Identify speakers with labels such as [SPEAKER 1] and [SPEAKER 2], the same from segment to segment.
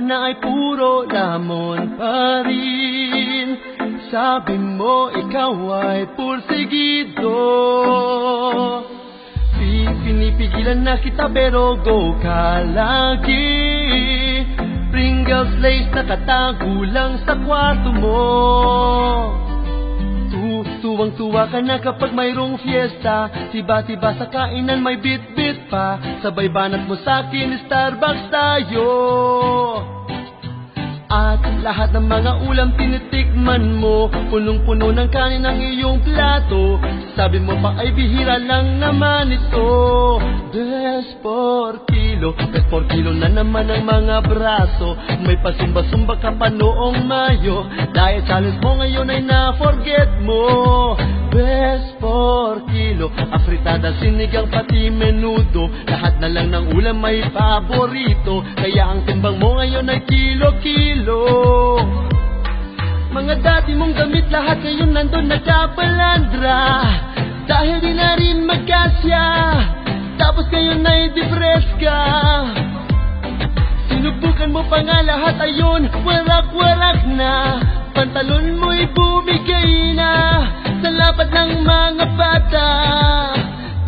[SPEAKER 1] na ay puro lamon pa rin. Sabi mo ikaw ay pursigido. Pinipigilan na kita pero go ka lagi. Pringles lace nakatago lang sa kwarto mo. Tuwang-tuwa ka na kapag mayroong fiesta. Tiba-tiba sa kainan may bit-bit pa. Sabay banat mo sa'kin, Starbucks tayo. At lahat ng mga ulam tinitikman mo, punong-puno ng kanin ang iyong plato. Sabi mo pa ay bihira lang naman ito. Best por kilo na naman ang mga braso. May pasumba-sumba ka pa noong Mayo. Diet challenge mo ngayon ay na-forget mo. Best por kilo, afritada, sinigang pati menudo. Lahat na lang ng ulam may paborito. Kaya ang timbang mo ngayon ay kilo-kilo. Mga dati mong gamit lahat ngayon nandun nagkapalandra. Dahil di na rin magkasya, tapos ngayon ay depress ka. Sinubukan mo pa nga lahat, ayun, warak-warak na. Pantalon mo'y bumigay na sa lapad ng mga bata.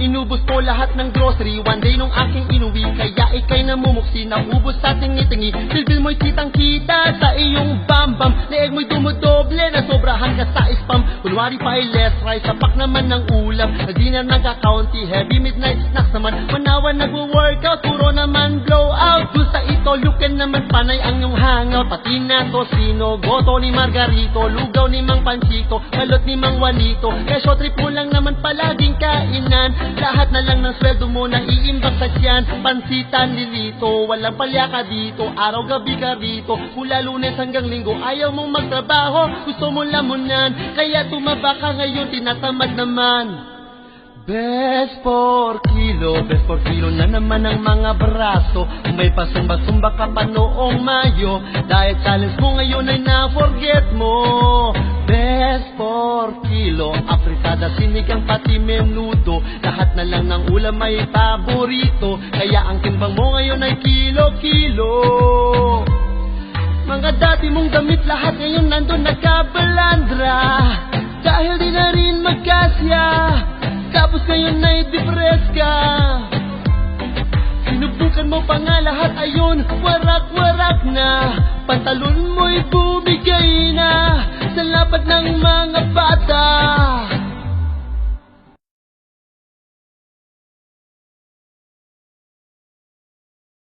[SPEAKER 1] Inubos ko lahat ng grocery one day nung aking inuwi. Kaya ikay namumuksi, naubos sa tingi-tingi. Bilbil mo'y kitang-kita sa iyong bam-bam. Leeg mo'y dumudoble, na sobrahan ka sa spam. Kunwari pa ay less rice, sapak naman ng ulam. Na di na nagka-county, heavy midnight snacks naman. Manawan nagwo-workout, puro naman blowout. Doon sa ito, luken naman panay ang iyong hangout. Pati na tosino, goto ni Margarito, lugaw ni Mang Panchito, kalot ni Mang Juanito. Kesyo trip mo lang naman palaging kainan. Lahat na lang ng sweldo mo na iimbak sa tiyan. Pansitan nilito, walang palya ka dito. Araw-gabi ka rito, mula Lunes hanggang Linggo. Ayaw mong magtrabaho, gusto mo lamunan. Kaya tumaba ka ngayon, tinatamad naman. Best por kilo na naman ang mga braso. May pasumba-sumba ka pa noong Mayo. Diet challenge mo ngayon ay na-forget mo. Best por kilo, afritada, sinigang pati menudo. Lahat na lang ng ulam may paborito. Kaya ang timbang mo ngayon ay kilo-kilo. Mga dati mong damit lahat ngayon nandun nagkabalandra. Dahil di na rin magkasya, tapos ngayon ay depress ka. Sinubukan mo pa nga lahat, ayun, warak-warak na. Pantalon mo'y bumigay na sa lapad ng mga bata.